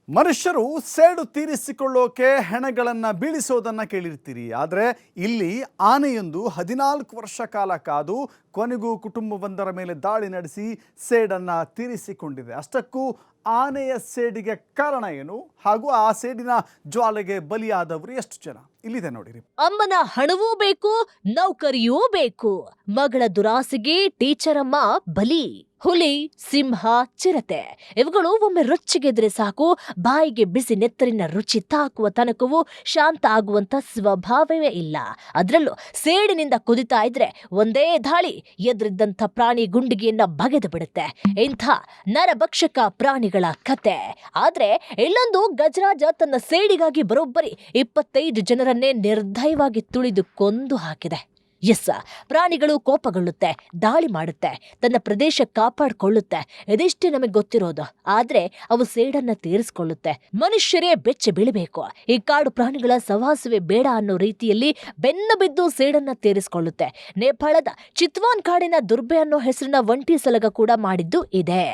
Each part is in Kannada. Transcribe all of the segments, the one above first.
ಮನುಷ್ಯರು ಸೇಡು ತೀರಿಸಿಕೊಳ್ಳೋಕೆ ಹೆಣಗಳನ್ನು ಬೀಳಿಸೋದನ್ನು ಕೇಳಿರ್ತೀರಿ. ಆದರೆ ಇಲ್ಲಿ ಆನೆಯೊಂದು 14 ವರ್ಷ ಕಾಲ ಕಾದು ಕೊನೆಗೂ ಕುಟುಂಬವೊಂದರ ಮೇಲೆ ದಾಳಿ ನಡೆಸಿ ಸೇಡನ್ನು ತೀರಿಸಿಕೊಂಡಿದೆ. ಅಷ್ಟಕ್ಕೂ ಆನೆಯ ಸೇಡಿಗೆ ಕಾರಣ ಏನು ಹಾಗೂ ಆ ಸೇಡಿನ ಜ್ವಾಲೆಗೆ ಬಲಿಯಾದವರು ಎಷ್ಟು ಜನ ಇಲ್ಲಿದೆ ನೋಡಿರಿ. ಅಮ್ಮನ ಹಣವೂ ಬೇಕು, ನೌಕರಿಯೂ ಬೇಕು. ಮಗಳ ದುರಾಸೆಗೆ ಟೀಚರ್ ಅಮ್ಮ ಬಲಿ. ಹುಲಿ, ಸಿಂಹ, ಚಿರತೆ ಇವುಗಳು ಒಮ್ಮೆ ರೊಚ್ಚಿಗೆದ್ರೆ ಸಾಕು, ಬಾಯಿಗೆ ಬಿಸಿ ನೆತ್ತರಿನ ರುಚಿ ತಾಕುವ ತನಕವೂ ಶಾಂತ ಆಗುವಂತ ಸ್ವಭಾವವೇ ಇಲ್ಲ. ಅದರಲ್ಲೂ ಸೇಡಿನಿಂದ ಕುದಿತಾ ಇದ್ರೆ ಒಂದೇ ದಾಳಿ ಎದುರಿದ್ದಂಥ ಪ್ರಾಣಿ ಗುಂಡಿಗೆಯನ್ನ ಬಗೆದು ಬಿಡುತ್ತೆ. ಇಂಥ ನರಭಕ್ಷಕ ಪ್ರಾಣಿಗಳ ಕತೆ. ಆದ್ರೆ ಇಲ್ಲೊಂದು ಗಜರಾಜ ತನ್ನ ಸೇಡಿಗಾಗಿ ಬರೋಬ್ಬರಿ 25 ಜನರನ್ನೇ ನಿರ್ದಯವಾಗಿ ತುಳಿದು ಕೊಂದು ಹಾಕಿದೆ. ಎಸ್, ಪ್ರಾಣಿಗಳು ಕೋಪಗೊಳ್ಳುತ್ತೆ, ದಾಳಿ ಮಾಡುತ್ತೆ, ತನ್ನ ಪ್ರದೇಶ ಕಾಪಾಡಿಕೊಳ್ಳುತ್ತೆ. ಇದಿಷ್ಟೇ ನಮಗೆ ಗೊತ್ತಿರೋದು. ಆದ್ರೆ ಅವು ಸೇಡನ್ನ ತೀರಿಸಿಕೊಳ್ಳುತ್ತೆ. ಮನುಷ್ಯರೇ ಬೆಚ್ಚಿ ಬೀಳಬೇಕು. ಈ ಕಾಡು ಪ್ರಾಣಿಗಳ ಸವಾಸವೇ ಬೇಡ ಅನ್ನೋ ರೀತಿಯಲ್ಲಿ ಬೆನ್ನು ಬಿದ್ದು ಸೇಡನ್ನ ತೀರಿಸಿಕೊಳ್ಳುತ್ತೆ. ನೇಪಾಳದ ಚಿತ್ವಾನ್ ಕಾಡಿನ ದುರ್ಬೆ ಅನ್ನೋ ಹೆಸರಿನ ಒಂಟಿ ಸಲಗ ಕೂಡ ಮಾಡಿದ್ದು ಇದೆ.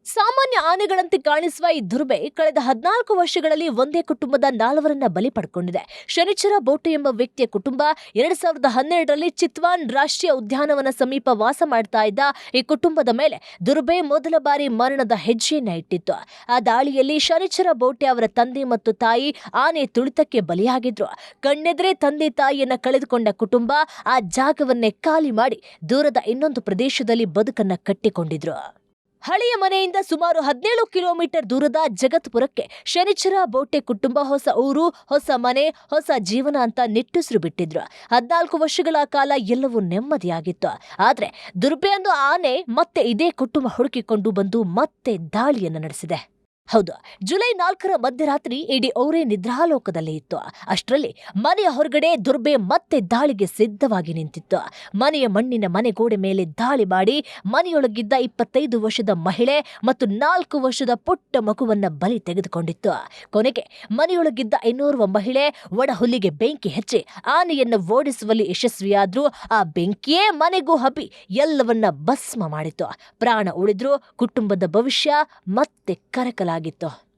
ಸಾಮಾನ್ಯ ಆನೆಗಳಂತೆ ಕಾಣಿಸುವ ಈ ದುರ್ಬೆ ಕಳೆದ 14 ವರ್ಷಗಳಲ್ಲಿ ಒಂದೇ ಕುಟುಂಬದ 4ರನ್ನ ಬಲಿ ಪಡ್ಕೊಂಡಿದೆ. ಶನಿಚರ ಬೋಟೆ ಎಂಬ ವ್ಯಕ್ತಿಯ ಕುಟುಂಬ 2012ರಲ್ಲಿ ಚಿತ್ವಾನ್ ರಾಷ್ಟ್ರೀಯ ಉದ್ಯಾನವನ ಸಮೀಪ ವಾಸ ಮಾಡ್ತಾ ಇದ್ದ ಈ ಕುಟುಂಬದ ಮೇಲೆ ದುರ್ಬೆ ಮೊದಲ ಬಾರಿ ಮರಣದ ಹೆಜ್ಜೆಯನ್ನ ಇಟ್ಟಿತ್ತು. ಆ ದಾಳಿಯಲ್ಲಿ ಶನಿಚರ ಬೋಟೆ ಅವರ ತಂದೆ ಮತ್ತು ತಾಯಿ ಆನೆ ತುಳಿತಕ್ಕೆ ಬಲಿಯಾಗಿದ್ರು. ಕಣ್ಣೆದ್ರೆ ತಂದೆ ತಾಯಿಯನ್ನ ಕಳೆದುಕೊಂಡ ಕುಟುಂಬ ಆ ಜಾಗವನ್ನೇ ಖಾಲಿ ಮಾಡಿ ದೂರದ ಇನ್ನೊಂದು ಪ್ರದೇಶದಲ್ಲಿ ಬದುಕನ್ನ ಕಟ್ಟಿಕೊಂಡಿದ್ರು. ಹಳೆಯ ಮನೆಯಿಂದ ಸುಮಾರು 17 ಕಿಲೋಮೀಟರ್ ದೂರದ ಜಗತ್ಪುರಕ್ಕೆ ಶನಿಚರ ಬೋಟೆ ಕುಟುಂಬ ಹೊಸ ಊರು, ಹೊಸ ಮನೆ, ಹೊಸ ಜೀವನ ಅಂತ ನಿಟ್ಟುಸಿರು ಬಿಟ್ಟಿದ್ರು. 14 ವರ್ಷಗಳ ಕಾಲ ಎಲ್ಲವೂ ನೆಮ್ಮದಿಯಾಗಿತ್ತು. ಆದ್ರೆ ದುರ್ಬೆ ಅನ್ನೋ ಆನೆ ಮತ್ತೆ ಇದೇ ಕುಟುಂಬ ಹುಡುಕಿಕೊಂಡು ಬಂದು ಮತ್ತೆ ದಾಳಿಯನ್ನು ನಡೆಸಿದೆ. ಹೌದು, ಜುಲೈ 4ರ ಮಧ್ಯರಾತ್ರಿ ಇಡೀ ಊರೇ ನಿದ್ರಾಲೋಕದಲ್ಲಿ ಇತ್ತು. ಅಷ್ಟರಲ್ಲಿ ಮನೆಯ ಹೊರಗಡೆ ದುರ್ಬೆ ಮತ್ತೆ ದಾಳಿಗೆ ಸಿದ್ಧವಾಗಿ ನಿಂತಿತ್ತು. ಮನೆಯ ಮಣ್ಣಿನ ಮನೆಗೋಡೆ ಮೇಲೆ ದಾಳಿ ಮಾಡಿ ಮನೆಯೊಳಗಿದ್ದ 25 ವರ್ಷದ ಮಹಿಳೆ ಮತ್ತು 4 ವರ್ಷದ ಪುಟ್ಟ ಮಗುವನ್ನ ಬಲಿ ತೆಗೆದುಕೊಂಡಿತ್ತು. ಕೊನೆಗೆ ಮನೆಯೊಳಗಿದ್ದ ಇನ್ನೋರ್ವ ಮಹಿಳೆ ಒಡ ಹುಲ್ಲಿಗೆ ಬೆಂಕಿ ಹಚ್ಚಿ ಆನೆಯನ್ನು ಓಡಿಸುವಲ್ಲಿ ಯಶಸ್ವಿಯಾದ್ರೂ ಆ ಬೆಂಕಿಯೇ ಮನೆಗೂ ಹಬ್ಬಿ ಎಲ್ಲವನ್ನ ಭಸ್ಮ ಮಾಡಿತು. ಪ್ರಾಣ ಉಳಿದ್ರೂ ಕುಟುಂಬದ ಭವಿಷ್ಯ ಮತ್ತೆ ಕರಕಲಾಗಿತ್ತು.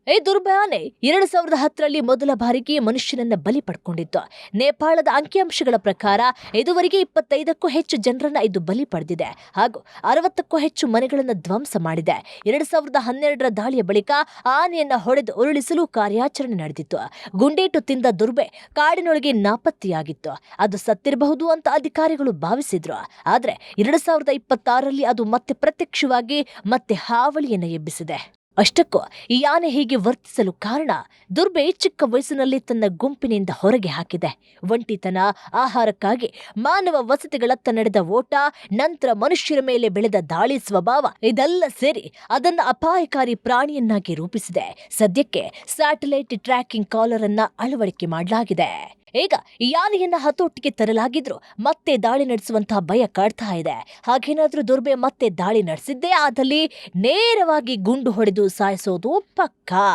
ಈ ದುರ್ಬೆ ಆನೆ 2010ರಲ್ಲಿ ಮೊದಲ ಬಾರಿಗೆ ಮನುಷ್ಯನನ್ನ ಬಲಿ ಪಡ್ಕೊಂಡಿತ್ತು. ನೇಪಾಳದ ಅಂಕಿಅಂಶಗಳ ಪ್ರಕಾರ ಇದುವರೆಗೆ 25ಕ್ಕೂ ಹೆಚ್ಚು ಜನರನ್ನ ಇದು ಬಲಿ ಪಡೆದಿದೆ ಹಾಗೂ 60ಕ್ಕೂ ಹೆಚ್ಚು ಮನೆಗಳನ್ನ ಧ್ವಂಸ ಮಾಡಿದೆ. 2012ರ ದಾಳಿಯ ಬಳಿಕ ಆನೆಯನ್ನ ಹೊಡೆದು ಉರುಳಿಸಲು ಕಾರ್ಯಾಚರಣೆ ನಡೆದಿತ್ತು. ಗುಂಡೇಟು ತಿಂದ ದುರ್ಬೆ ಕಾಡಿನೊಳಗೆ ನಾಪತ್ತೆಯಾಗಿತ್ತು. ಅದು ಸತ್ತಿರಬಹುದು ಅಂತ ಅಧಿಕಾರಿಗಳು ಭಾವಿಸಿದ್ರು. ಆದ್ರೆ 2026ರಲ್ಲಿ ಅದು ಮತ್ತೆ ಪ್ರತ್ಯಕ್ಷವಾಗಿ ಮತ್ತೆ ಹಾವಳಿಯನ್ನ ಎಬ್ಬಿಸಿದೆ. ಅಷ್ಟಕ್ಕೂ ಈ ಆನೆ ಹೀಗೆ ವರ್ತಿಸಲು ಕಾರಣ ದುರ್ಬೆ ಚಿಕ್ಕ ವಯಸ್ಸಿನಲ್ಲಿ ತನ್ನ ಗುಂಪಿನಿಂದ ಹೊರಗೆ ಹಾಕಿದೆ. ಒಂಟಿತನ, ಆಹಾರಕ್ಕಾಗಿ ಮಾನವ ವಸತಿಗಳತ್ತ ನಡೆದ ಓಟ, ನಂತರ ಮನುಷ್ಯರ ಮೇಲೆ ಬೆಳೆದ ದಾಳಿ ಸ್ವಭಾವ ಇದೆಲ್ಲ ಸೇರಿ ಅದನ್ನ ಅಪಾಯಕಾರಿ ಪ್ರಾಣಿಯನ್ನಾಗಿ ರೂಪಿಸಿದೆ. ಸದ್ಯಕ್ಕೆ ಸ್ಯಾಟಲೈಟ್ ಟ್ರ್ಯಾಕಿಂಗ್ ಕಾಲರ್ ಅನ್ನ ಅಳವಡಿಕೆ ಮಾಡಲಾಗಿದೆ. ಈಗ ಈ ಆನೆಯನ್ನ ಹತೋಟಿಗೆ ತರಲಾಗಿದ್ರು ಮತ್ತೆ ದಾಳಿ ನಡೆಸುವಂತಹ ಭಯ ಕಾಡ್ತಾ ಇದೆ. ಹಾಗೇನಾದ್ರೂ ದುರ್ಬೆ ಮತ್ತೆ ದಾಳಿ ನಡೆಸಿದ್ದೇ ಆದಲ್ಲಿ ನೇರವಾಗಿ ಗುಂಡು ಹೊಡೆದು ಸಾಯಿಸೋದು ಪಕ್ಕಾ.